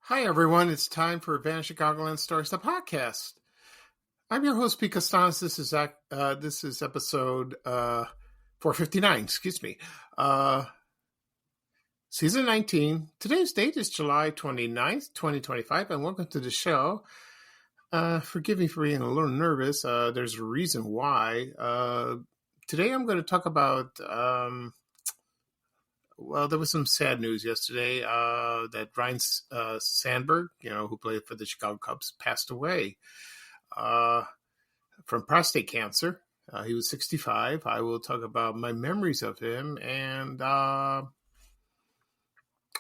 Hi, everyone. It's time for Vanishing Chicagoland Stories, the podcast. I'm your host, Pete Costanis. This is episode 459, excuse me. Season 19. Today's date is July 29th, 2025, and welcome to the show. Forgive me for being a little nervous. There's a reason why. Today I'm going to talk about... Well, there was some sad news yesterday that Ryne Sandberg, who played for the Chicago Cubs, passed away from prostate cancer. He was 65. I will talk about my memories of him and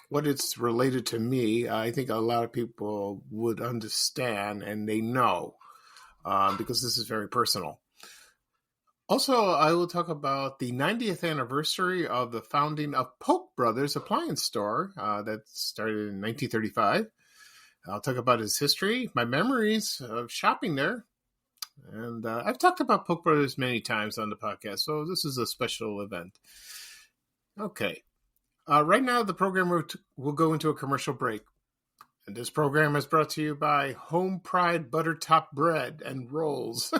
what it's related to me. I think a lot of people would understand, and they know because this is very personal. Also, I will talk about the 90th anniversary of the founding of Polk Brothers appliance store that started in 1935. I'll talk about his history, my memories of shopping there. And I've talked about Polk Brothers many times on the podcast, so this is a special event. Okay. Right now, the program will go into a commercial break. And this program is brought to you by Home Pride Butter Top Bread and Rolls.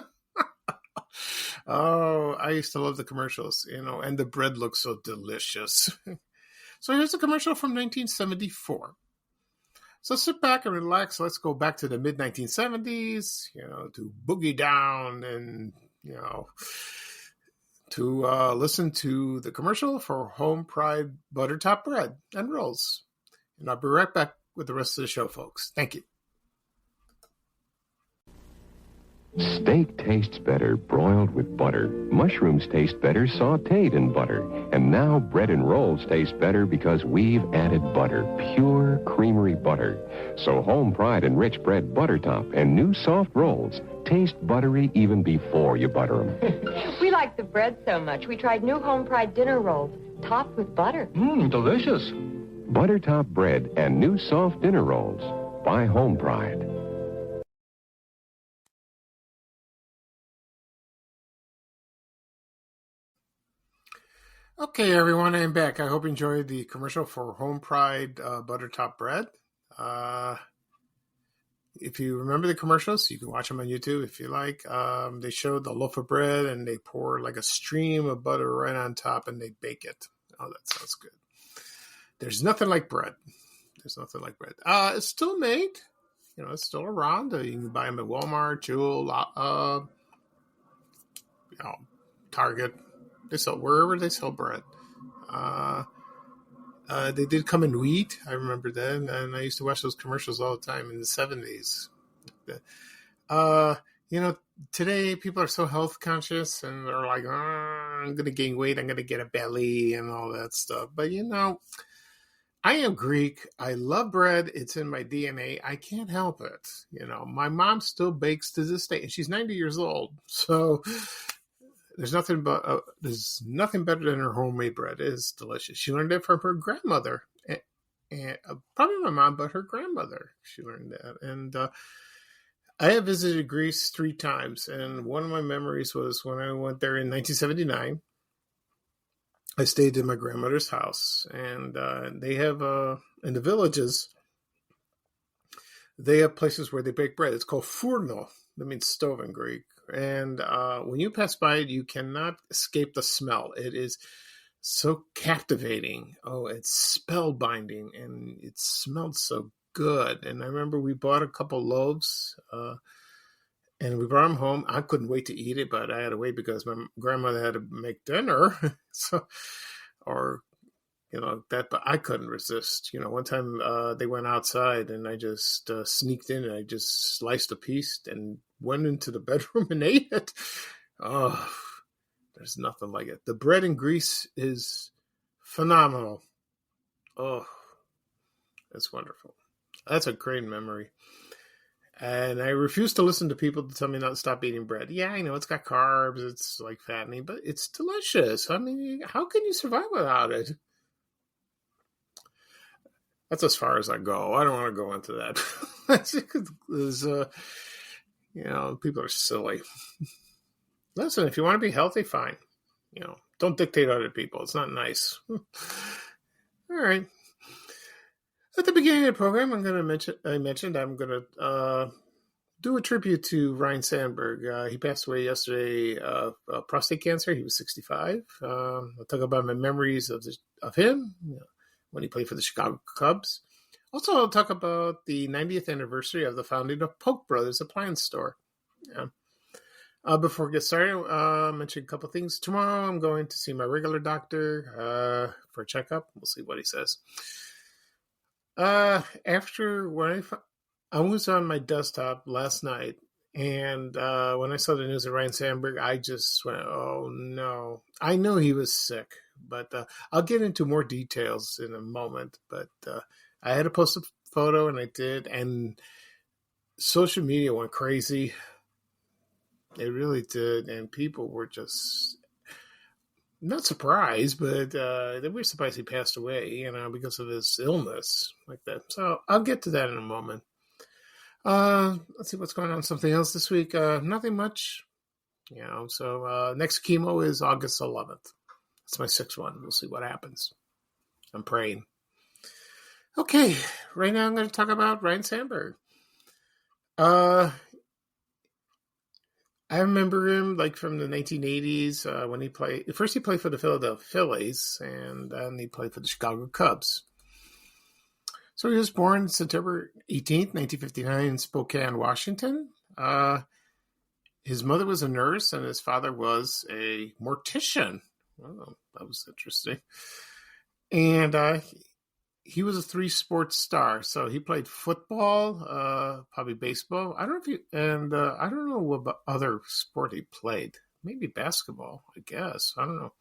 Oh, I used to love the commercials, and the bread looks so delicious. So here's a commercial from 1974. So sit back and relax. Let's go back to the mid-1970s, to boogie down and, to listen to the commercial for Home Pride Butter Top Bread and Rolls. And I'll be right back with the rest of the show, folks. Thank you. Steak tastes better broiled with butter. Mushrooms taste better sautéed in butter. And now bread and rolls taste better because we've added butter, pure creamery butter. So Home Pride and Rich Bread Butter Top and new soft rolls taste buttery even before you butter them. We like the bread so much, we tried new Home Pride dinner rolls, topped with butter. Delicious. Butter Top Bread and new soft dinner rolls by Home Pride. Okay, everyone, I'm back. I hope you enjoyed the commercial for Home Pride Butter Top Bread. If you remember the commercials, you can watch them on YouTube if you like. They showed the loaf of bread and they pour like a stream of butter right on top and they bake it. Oh, that sounds good. There's nothing like bread. There's nothing like bread. It's still made. It's still around. You can buy them at Walmart, Jewel, Target. They sell wherever they sell bread. They did come in wheat. I remember that, and I used to watch those commercials all the time in the 70s. Today people are so health conscious, and they're like, I'm going to gain weight, I'm going to get a belly, and all that stuff. But I am Greek. I love bread. It's in my DNA. I can't help it. My mom still bakes to this day, and she's 90 years old. So there's nothing better than her homemade bread. It is delicious. She learned it from her grandmother, and probably my mom, but her grandmother. She learned that. And I have visited Greece 3 times, and one of my memories was when I went there in 1979. I stayed in my grandmother's house, and they have in the villages. They have places where they bake bread. It's called fourno. That means stove in Greek. And when you pass by it, you cannot escape the smell. It is so captivating. Oh, it's spellbinding, and it smelled so good. And I remember we bought a couple loaves, and we brought them home. I couldn't wait to eat it, but I had to wait because my grandmother had to make dinner. But I couldn't resist. One time they went outside, and I just sneaked in, and I just sliced a piece and went into the bedroom and ate it. Oh, there's nothing like it. The bread in Greece is phenomenal. Oh, that's wonderful. That's a great memory. And I refuse to listen to people to tell me not to stop eating bread. Yeah, I know it's got carbs, it's like fattening, but it's delicious. I mean, how can you survive without it? That's as far as I go. I don't want to go into that. People are silly. Listen, if you want to be healthy, fine. Don't dictate other people. It's not nice. All right. At the beginning of the program, I mentioned I'm going to do a tribute to Ryne Sandberg. He passed away yesterday of prostate cancer. He was 65. I'll talk about my memories of him, when he played for the Chicago Cubs. Also, I'll talk about the 90th anniversary of the founding of Polk Brothers appliance store. Yeah. Before we get started, I'll mention a couple things. Tomorrow, I'm going to see my regular doctor for a checkup. We'll see what he says. After when I was on my desktop last night, and when I saw the news of Ryne Sandberg, I just went, "Oh no!" I know he was sick, but I'll get into more details in a moment. But I had to post a photo, and I did, and social media went crazy. It really did, and people were just not surprised, but they were surprised he passed away, because of his illness like that. So I'll get to that in a moment. Let's see what's going on. Something else this week. Nothing much, So next chemo is August 11th. That's my 6th one. We'll see what happens. I'm praying. Okay, right now I'm going to talk about Ryne Sandberg. I remember him from the 1980s when he played. First, he played for the Philadelphia Phillies, and then he played for the Chicago Cubs. So he was born September 18th, 1959, in Spokane, Washington. His mother was a nurse, and his father was a mortician. Oh, that was interesting. And he was a 3-sport star. So he played football, probably baseball. I don't know what other sport he played. Maybe basketball, I guess. I don't know.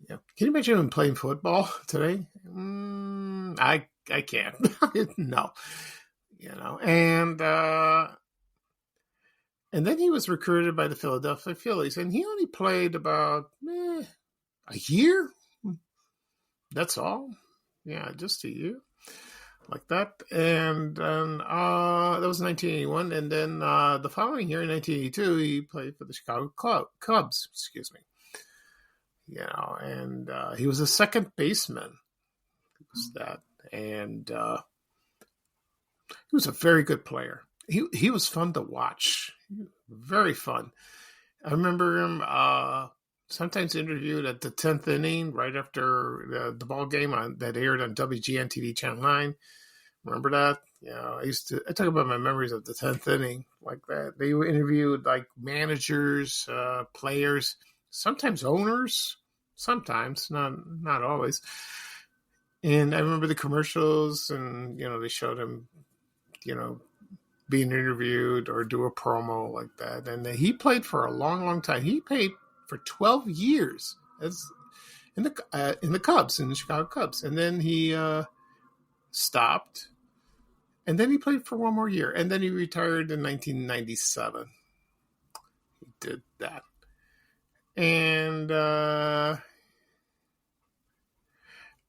Yeah. Can you imagine him playing football today? I can't. No. And then he was recruited by the Philadelphia Phillies, and he only played about a year. That's all. Yeah, just a year like that. And then that was 1981. And then the following year, in 1982, he played for the Chicago Cubs. Excuse me. And he was a second baseman. He was that. And he was a very good player. He was fun to watch. Very fun. I remember him sometimes interviewed at the 10th inning, right after the ball game that aired on WGN TV Channel 9. Remember that? I talk about my memories of the 10th inning like that. They were interviewed managers, players, sometimes owners, sometimes, not always. And I remember the commercials, and, they showed him, being interviewed or do a promo like that. And he played for a long, long time. He played for 12 years in the Cubs, in the Chicago Cubs. And then he stopped. And then he played for one more year. And then he retired in 1997. He did that.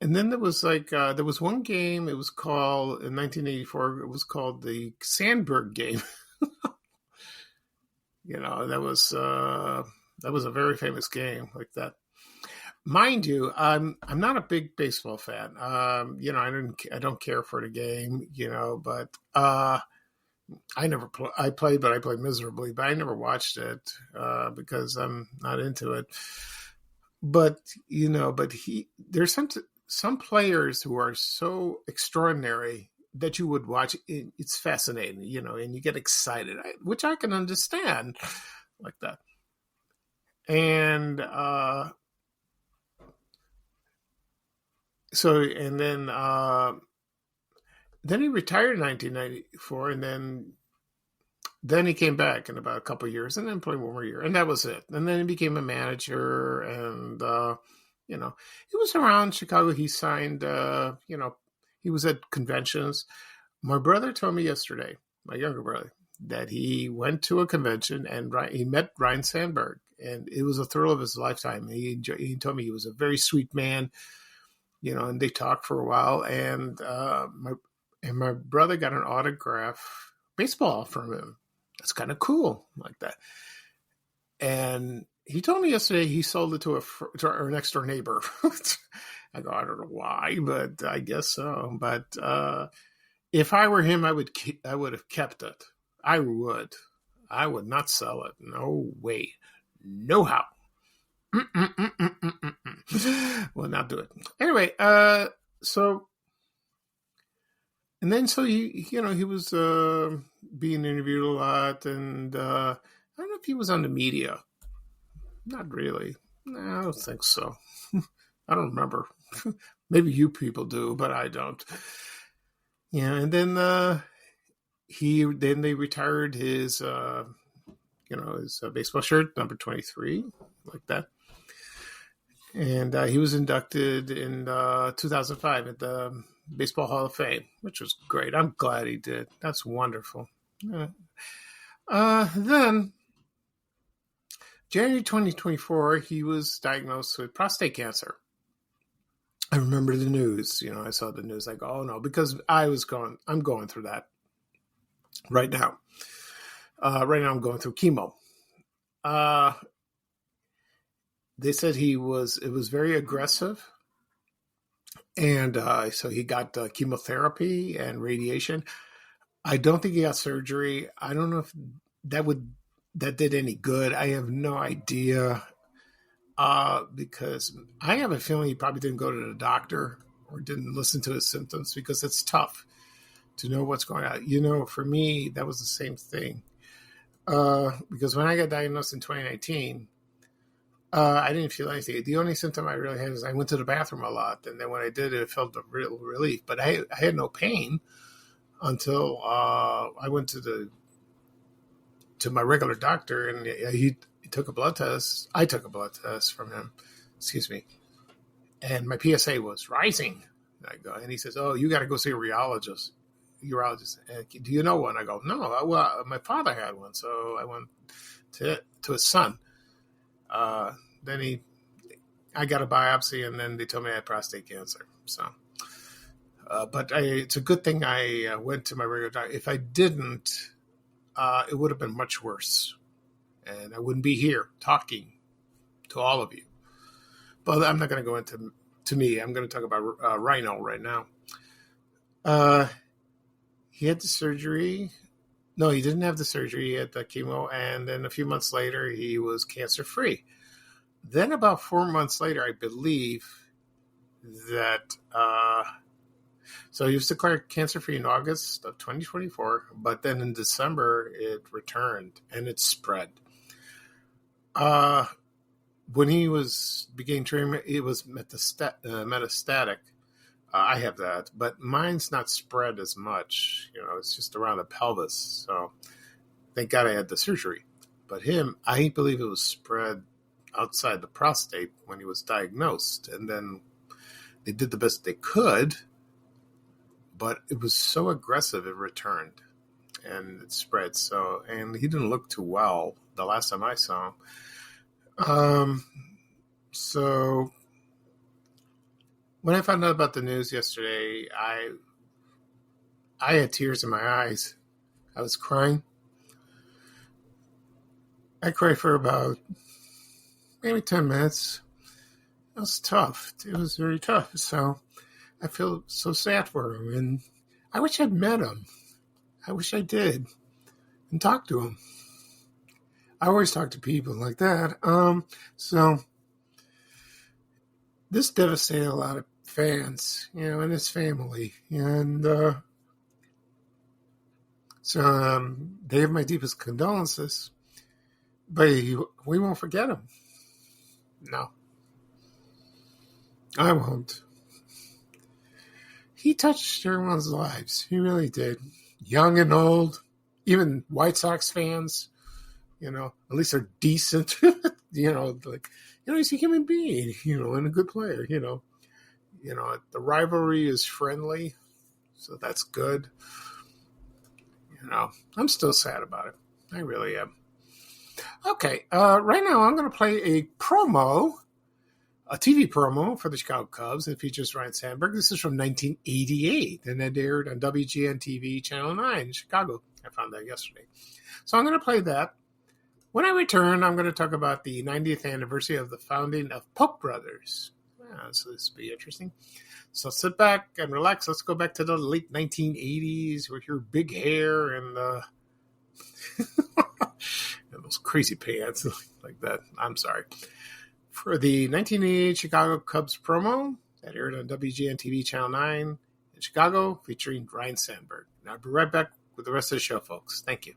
And then there was there was one game. It was called in 1984. It was called the Sandberg game. That was a very famous game like that. Mind you, I'm not a big baseball fan. I don't care for the game. But I never I played miserably. But I never watched it because I'm not into it. But there's some players who are so extraordinary that you would watch. It's fascinating, and you get excited, which I can understand like that. And then he retired in 1994, and then he came back in about a couple of years, and then played one more year, and that was it. And then he became a manager, and he was around Chicago. He signed, he was at conventions. My brother told me yesterday, my younger brother, that he went to a convention and he met Ryne Sandberg, and it was a thrill of his lifetime. He told me he was a very sweet man, and they talked for a while, and my brother got an autograph baseball from him. That's kind of cool like that. And he told me yesterday he sold it to our next door neighbor. I go, I don't know why, but I guess so. But if I were him, I would have kept it. I would. I would not sell it. No way. No how. Will not do it. Anyway, so he was being interviewed a lot, and I don't know if he was on the media. Not really. No, I don't think so. I don't remember. Maybe you people do, but I don't. Yeah, and then they retired his his baseball shirt, number 23, like that. And he was inducted in 2005 at the Baseball Hall of Fame, which was great. I'm glad he did. That's wonderful. Then, January 2024, he was diagnosed with prostate cancer. I remember the news. I saw the news. Like, oh no, because I'm going through that right now. Right now, I'm going through chemo. They said it was very aggressive. And so he got chemotherapy and radiation. I don't think he got surgery. I don't know if that did any good. I have no idea. Because I have a feeling he probably didn't go to the doctor or didn't listen to his symptoms, because it's tough to know what's going on. For me, that was the same thing. Because when I got diagnosed in 2019, I didn't feel anything. The only symptom I really had is I went to the bathroom a lot. And then when I did it felt a real relief. But I had no pain until I went to my regular doctor, and he took a blood test. I took a blood test from him, and my PSA was rising. And he says, "Oh, you got to go see a urologist. Do you know one?" I go, "No. Well, my father had one, so I went to his son." Then I got a biopsy, and then they told me I had prostate cancer. So, but it's a good thing I went to my regular doctor. If I didn't, it would have been much worse. And I wouldn't be here talking to all of you. But I'm not going to go into me. I'm going to talk about Rhino right now. He had the surgery. No, he didn't have the surgery. He had the chemo. And then a few months later, he was cancer-free. Then about 4 months later, I believe that... so he was declared cancer-free in August of 2024. But then in December, it returned and it spread. When he began treatment, it was metastatic. I have that, but mine's not spread as much. It's just around the pelvis. So thank God I had the surgery. But I believe it was spread outside the prostate when he was diagnosed. And then they did the best they could, but it was so aggressive, it returned and it spread. So, and he didn't look too well the last time I saw him. So when I found out about the news yesterday, I had tears in my eyes. I was crying. I cried for about maybe 10 minutes. It was tough. It was very tough. So I feel so sad for him. And I wish I'd met him. I wish I did. And talked to him. I always talk to people like that. So this devastated a lot of fans, and his family. And so they have my deepest condolences. But we won't forget him. No. I won't. He touched everyone's lives. He really did. Young and old. Even White Sox fans. At least they're decent, he's a human being, and a good player, the rivalry is friendly, so that's good. I'm still sad about it. I really am. Okay. Right now I'm going to play a TV promo for the Chicago Cubs. It features Ryne Sandberg. This is from 1988, and it aired on WGN TV Channel 9 in Chicago. I found that yesterday. So I'm going to play that. When I return, I'm going to talk about the 90th anniversary of the founding of Polk Brothers. Yeah, so this will be interesting. So sit back and relax. Let's go back to the late 1980s with your big hair and, and those crazy pants like that. I'm sorry. For the 1988 Chicago Cubs promo that aired on WGN TV Channel 9 in Chicago featuring Ryne Sandberg. Now I'll be right back with the rest of the show, folks. Thank you.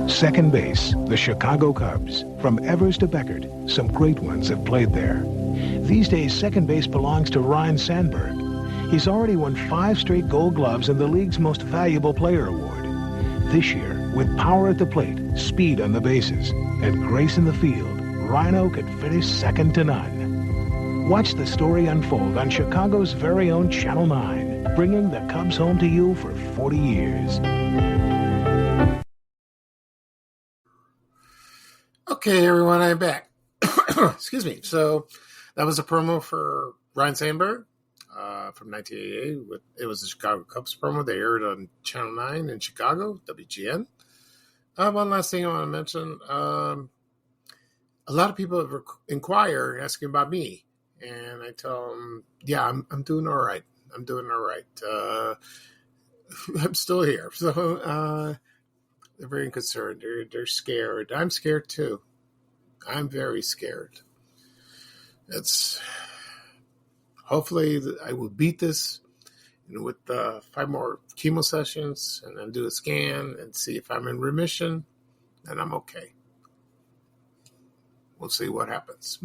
Second base, the Chicago Cubs. From Evers to Beckert, some great ones have played there. These days, second base belongs to Ryne Sandberg. He's already won 5 straight Gold Gloves and the league's Most Valuable Player award. This year, with power at the plate, speed on the bases, and grace in the field, Rhino could finish second to none. Watch the story unfold on Chicago's very own Channel 9, bringing the Cubs home to you for 40 years. Okay, everyone, I'm back. Excuse me. So that was a promo for Ryne Sandberg from 1988. It was the Chicago Cubs promo. They aired on Channel 9 in Chicago, WGN. One last thing I want to mention. A lot of people have inquired, asking about me. And I tell them, yeah, I'm doing all right. I'm doing all right. I'm still here. So they're very concerned. They're scared. I'm scared too. I'm very scared. Hopefully I will beat this with 5 more chemo sessions and then do a scan and see if I'm in remission, and I'm okay. We'll see what happens.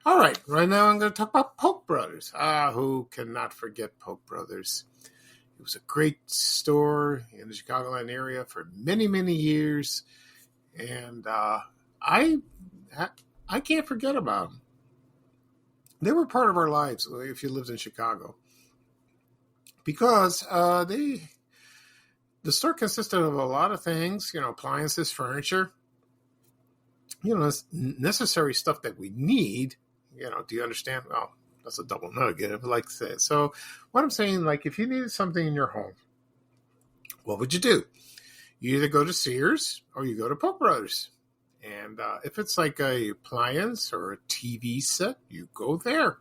All right. Right now I'm going to talk about Polk Brothers. Who cannot forget Polk Brothers? It was a great store in the Chicagoland area for many, many years. And I can't forget about them. They were part of our lives if you lived in Chicago. Because the store consisted of a lot of things, appliances, furniture, necessary stuff that we need. Do you understand? Well, that's a double nugget, I like to say. So what I'm saying, like, if you needed something in your home, what would you do? You either go to Sears or you go to Polk Brothers. And if it's like a appliance or a TV set, you go there.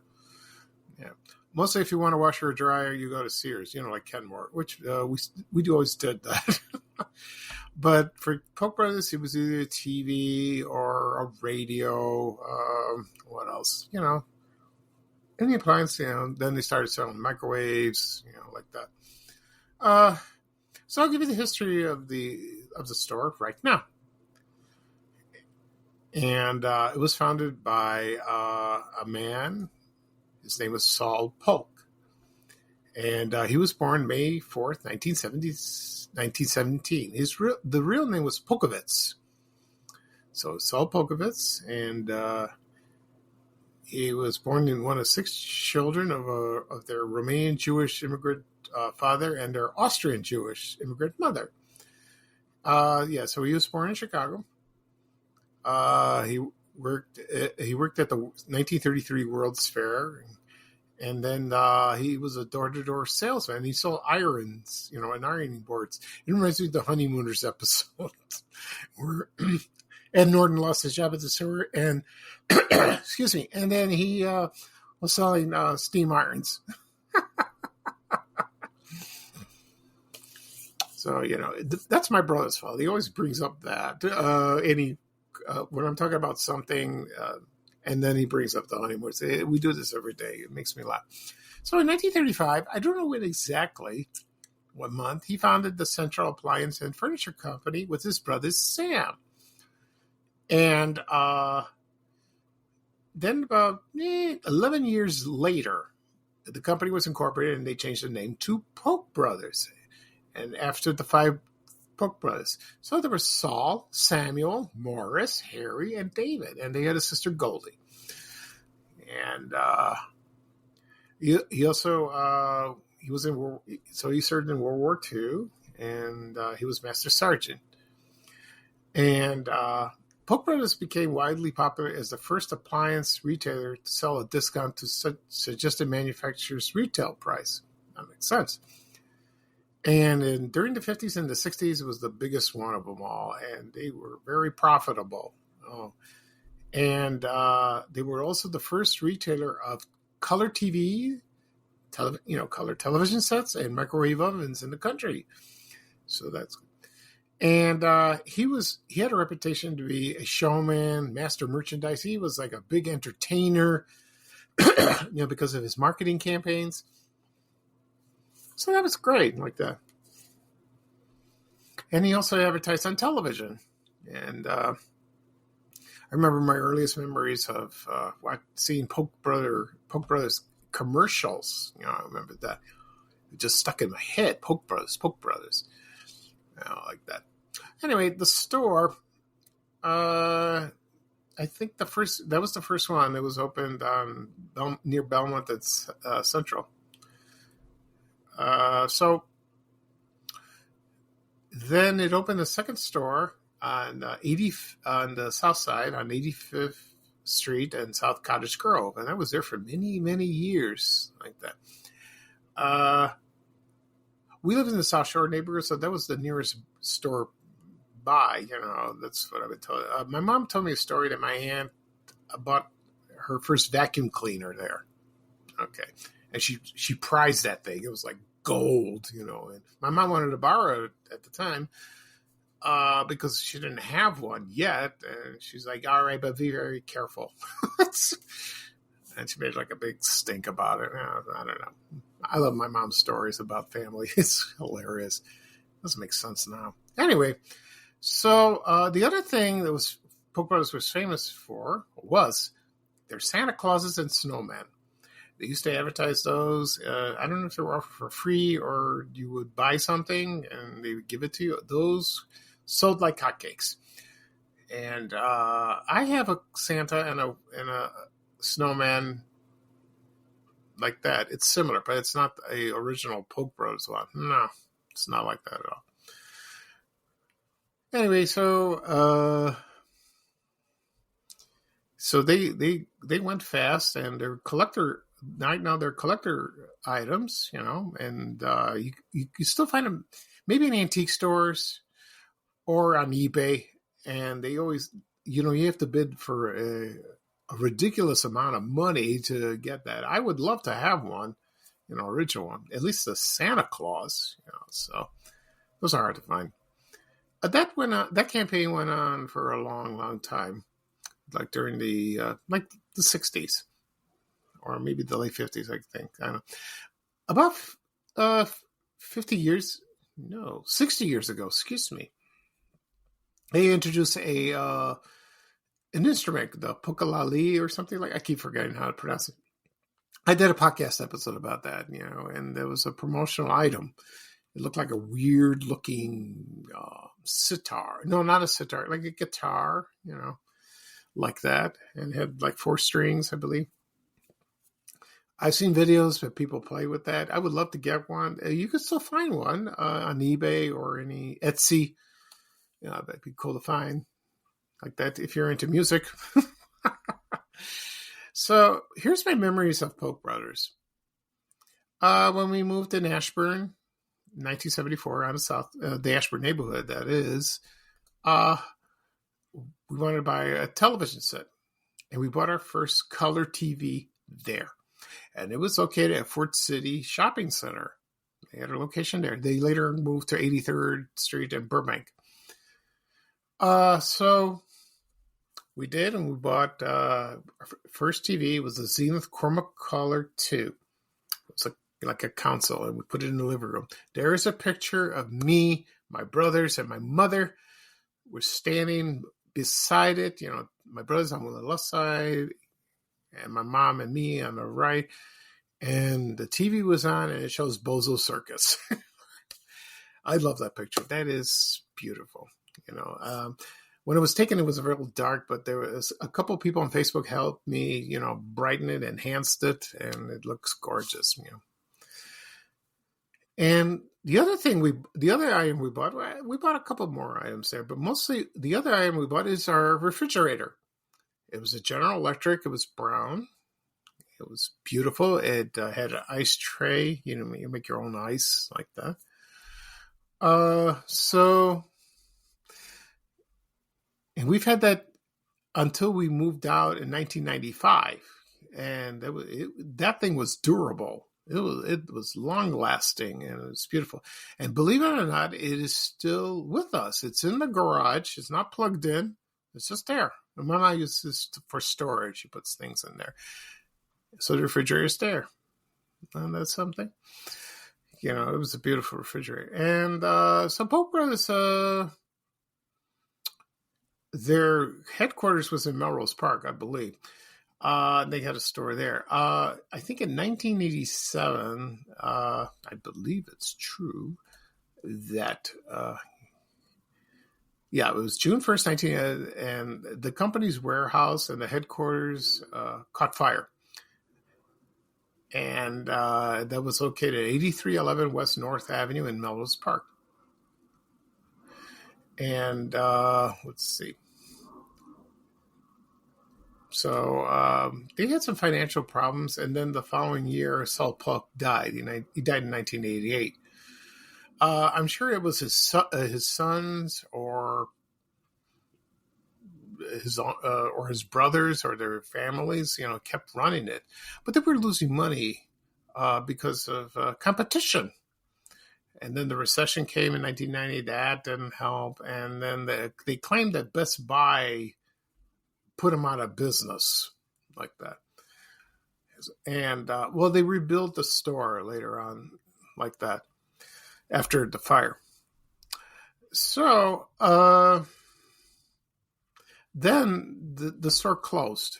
Yeah. Mostly if you want a washer or dryer, you go to Sears, like Kenmore, which we always did that. But for Polk Brothers, it was either a TV or a radio. What else? Any appliance, then they started selling microwaves, like that. So I'll give you the history of the store right now. And it was founded by a man. His name was Saul Polk. And he was born May 4th, 1917. The real name was Polkovitz. So Saul Polkovitz, and he was born in one of 6 children of their Romanian Jewish immigrant father and their Austrian Jewish immigrant mother. So he was born in Chicago. He worked at the 1933 World's Fair, and then he was a door-to-door salesman. He sold irons, and ironing boards. It reminds me of the Honeymooners episode where Ed Norton lost his job at the store, and excuse me, and then he was selling steam irons. So that's my brother's fault. He always brings up that when I'm talking about something, and then he brings up the honeymoons. We do this every day. It makes me laugh. So in 1935, I don't know when exactly, what month, he founded the Central Appliance and Furniture Company with his brother Sam. And then about 11 years later, the company was incorporated and they changed the name to Polk Brothers. And after the 5 Polk Brothers. So there was Saul, Samuel, Morris, Harry, and David. And they had a sister, Goldie. And he also, he served in World War II. And he was Master Sergeant. And Polk Brothers became widely popular as the first appliance retailer to sell a discount to suggested manufacturer's retail price. That makes sense. And during the 50s and the 60s, it was the biggest one of them all, and they were very profitable. And they were also the first retailer of color TV, color television sets and microwave ovens in the country. So that's and he had a reputation to be a showman, master merchandise. He was like a big entertainer, because of his marketing campaigns. So that was great, like that. And he also advertised on television. And I remember my earliest memories of seeing Polk Brothers commercials. I remember that. It just stuck in my head. Polk Brothers. Like that. Anyway, the store, I think that was the first one that was opened near Belmont at Central. So then it opened a second store on the south side on 85th Street and South Cottage Grove, and I was there for many, many years, like that. We lived in the South Shore neighborhood, so that was the nearest store by. That's what I would tell you. My mom told me a story that my aunt bought her first vacuum cleaner there. Okay, and she prized that thing. It was like gold, And my mom wanted to borrow it at the time because she didn't have one yet, and she's like, "All right, but be very careful." And she made like a big stink about it. I don't know. I love my mom's stories about family. It's hilarious. Doesn't make sense now. Anyway, so the other thing that Polk Brothers was famous for was their Santa Clauses and snowmen. They used to advertise those. I don't know if they were offered for free or you would buy something and they would give it to you. Those sold like hotcakes. And I have a Santa and a snowman like that. It's similar, but it's not a original Polk Brothers one. No, it's not like that at all. Anyway, so they went fast, and they're collector items, and you still find them maybe in antique stores or on eBay, and they always, you have to bid for a ridiculous amount of money to get that. I would love to have one, original one, at least the Santa Claus, so those are hard to find. That went on. That campaign went on for a long, long time, like during the 60s, or maybe the late 50s. I think, I don't know. About 60 years ago. Excuse me. They introduced an instrument, the pokalali or something like. I keep forgetting how to pronounce it. I did a podcast episode about that, and there was a promotional item. It looked like a weird-looking sitar. No, not a sitar, like a guitar, like that. And it had like 4 strings, I believe. I've seen videos that people play with that. I would love to get one. You could still find one on eBay or any Etsy. That'd be cool to find. Like that if you're into music. So here's my memories of Polk Brothers. When we moved in Ashburn, 1974, out of the Ashburn neighborhood, that is, we wanted to buy a television set, and we bought our first color TV there, and it was located at Fort City Shopping Center. They had a location there. They later moved to 83rd Street in Burbank. So we did, and we bought our first TV. It was a Zenith Chroma Color 2. It was like a console, and we put it in the living room. There is a picture of me, my brothers, and my mother. We're standing beside it. My brother's on the left side, and my mom and me on the right. And the TV was on, and it shows Bozo Circus. I love that picture. That is beautiful. When it was taken, it was real dark, but there was a couple of people on Facebook helped me, brighten it, enhanced it, and it looks gorgeous. And the other item we bought a couple more items there, but mostly the other item we bought is our refrigerator. It was a General Electric. It was brown. It was beautiful. It had an ice tray. You make your own ice like that. And we've had that until we moved out in 1995, and that thing was durable. It was long lasting, and it was beautiful. And believe it or not, it is still with us. It's in the garage. It's not plugged in. It's just there. And my mom uses it for storage. She puts things in there. So the refrigerator's there. And that's something. You know, it was a beautiful refrigerator. And so Polk Brothers, their headquarters was in Melrose Park, I believe. They had a store there. I think in 1987, I believe it's true that, it was June 1st, and the company's warehouse and the headquarters caught fire. And that was located at 8311 West North Avenue in Melrose Park. And let's see. So they had some financial problems, and then the following year, Saul Polk died. He died in 1988. I'm sure it was his sons or his brothers or their families, kept running it, but they were losing money because of competition. And then the recession came in 1990. That didn't help, and then they claimed that Best Buy put them out of business like that. And, they rebuilt the store later on like that after the fire. So, then the store closed.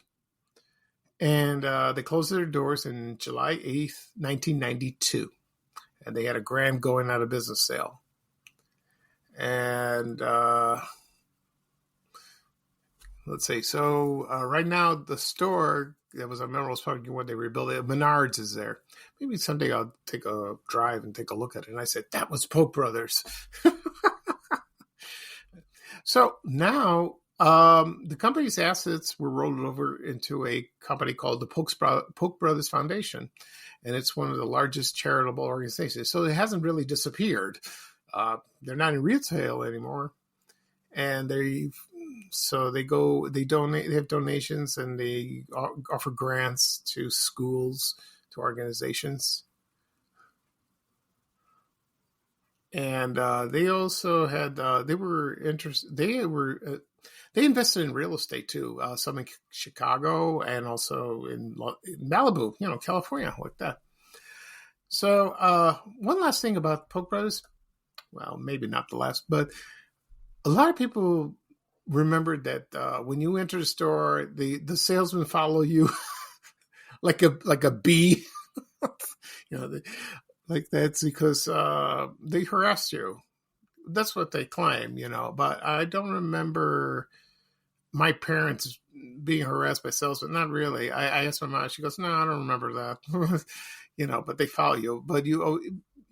And they closed their doors in July 8th, 1992. And they had a grand going out of business sale. And let's see. So right now, the store that was on Melrose Park when they rebuilt it, Menards is there. Maybe someday I'll take a drive and take a look at it. And I said, that was Polk Brothers. So now the company's assets were rolled over into a company called the Polk Brothers Foundation. And it's one of the largest charitable organizations. So it hasn't really disappeared. They're not in retail anymore. And they donate, they have donations, and they offer grants to schools, to organizations. And they also had, they invested in real estate too, some in Chicago and also in Malibu, California, like that. So one last thing about Polk Brothers, well, maybe not the last, but a lot of people remembered that when you enter the store, the salesmen follow you like a bee, like that's because they harassed you. That's what they claim, but I don't remember my parents being harassed by salesmen. Not really. I asked my mom, she goes, no, I don't remember that, but they follow you. But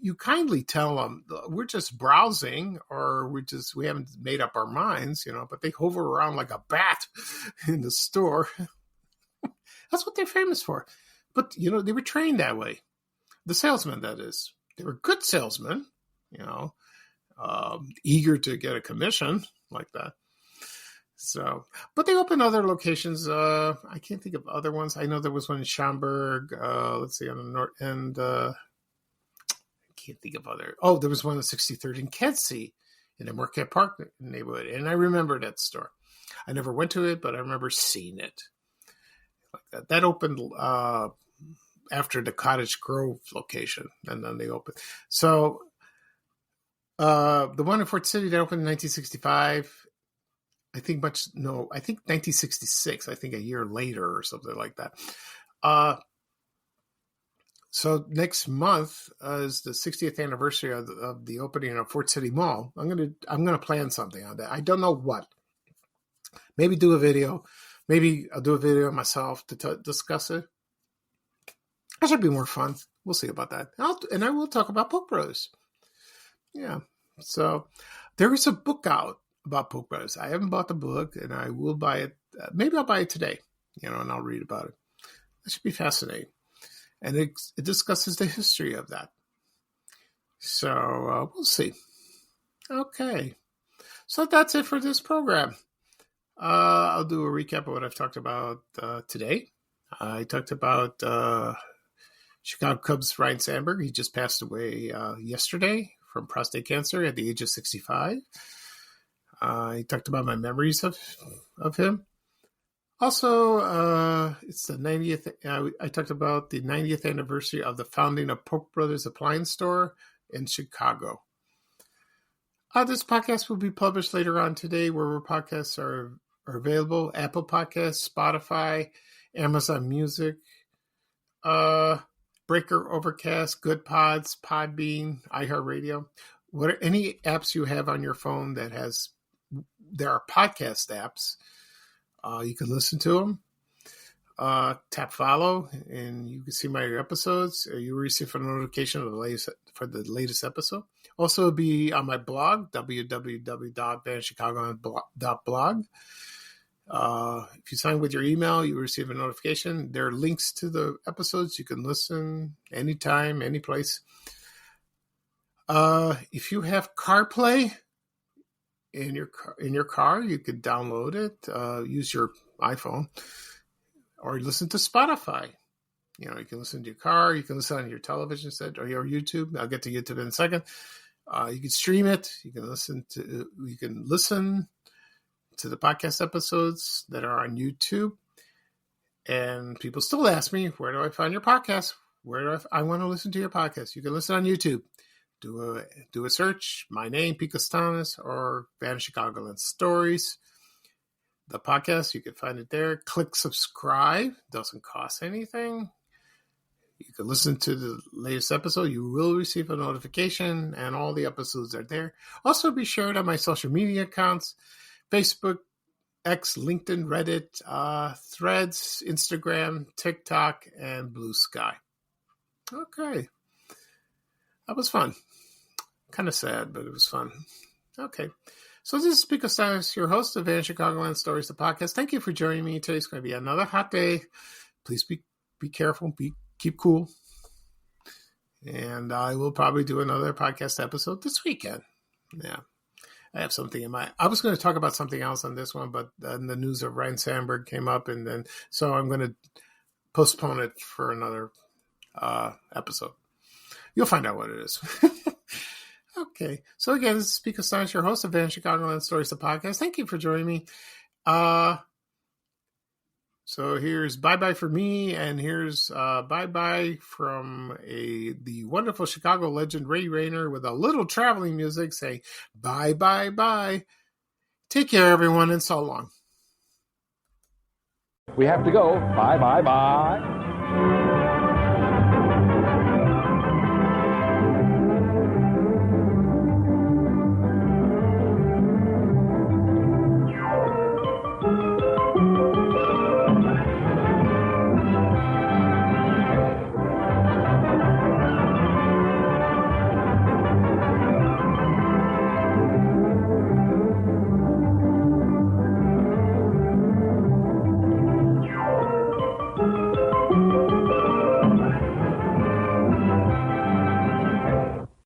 you kindly tell them we're just browsing, or we haven't made up our minds, but they hover around like a bat in the store. That's what they're famous for. But, they were trained that way. The salesmen, that is. They were good salesmen, eager to get a commission like that. So, but they opened other locations. I can't think of other ones. I know there was one in Schaumburg. Let's see, on the north end. I can't think of other. Oh, there was one on 63rd in Kedzie in the Marquette Park neighborhood. And I remember that store. I never went to it, but I remember seeing it. Like that. That opened after the Cottage Grove location. And then they opened. So, the one in Fort City that opened in 1965, I think 1966, I think a year later or something like that. So next month is the 60th anniversary of the opening of Fort City Mall. I'm gonna plan something on that. I don't know what. Maybe do a video. Maybe I'll do a video myself to discuss it. That should be more fun. We'll see about that. And I will talk about Polk Brothers. Yeah. So there is a book out about Polk Brothers. I haven't bought the book, and I will buy it. Maybe I'll buy it today, and I'll read about it. That should be fascinating. And it discusses the history of that. So we'll see. Okay. So that's it for this program. I'll do a recap of what I've talked about today. I talked about Chicago Cubs Ryne Sandberg. He just passed away yesterday from prostate cancer at the age of 65. I talked about my memories of him. Also, it's the 90th. I talked about the 90th anniversary of the founding of Polk Brothers Appliance Store in Chicago. This podcast will be published later on today, wherever podcasts are available: Apple Podcasts, Spotify, Amazon Music, Breaker, Overcast, Good Pods, Podbean, iHeartRadio. Any apps you have on your phone there are podcast apps. You can listen to them. Tap follow, and you can see my episodes. You will receive a notification of the latest episode. Also, it'll be on my blog, www.vanchicago.blog. If you sign with your email, you will receive a notification. There are links to the episodes. You can listen anytime, any place. If you have CarPlay in your car, you could download it. Use your iPhone, or listen to Spotify. You can listen to your car. You can listen on your television set or your YouTube. I'll get to YouTube in a second. You can stream it. You can listen to the podcast episodes that are on YouTube. And people still ask me, where do I find your podcast? I want to listen to your podcast? You can listen on YouTube. Do a search, my name, Pico Stanis, or Van Chicagoland Stories. The podcast, you can find it there. Click subscribe. Doesn't cost anything. You can listen to the latest episode. You will receive a notification, and all the episodes are there. Also, be shared on my social media accounts: Facebook, X, LinkedIn, Reddit, Threads, Instagram, TikTok, and Blue Sky. Okay. That was fun. Kind of sad, but it was fun. Okay. So this is Pico Stanis, your host of Van Chicagoland Stories, the podcast. Thank you for joining me. Today's going to be another hot day. Please be careful. Keep cool. And I will probably do another podcast episode this weekend. Yeah. I have something in mind. I was going to talk about something else on this one, but then the news of Ryne Sandberg came up, so I'm going to postpone it for another episode. You'll find out what it is. Okay. So again, this is Pico Stanis, your host of Van Chicagoland Stories, the podcast. Thank you for joining me. So here's bye-bye for me, and here's bye-bye from the wonderful Chicago legend Ray Rayner with a little traveling music saying bye-bye-bye. Take care, everyone, and so long. We have to go. Bye-bye-bye.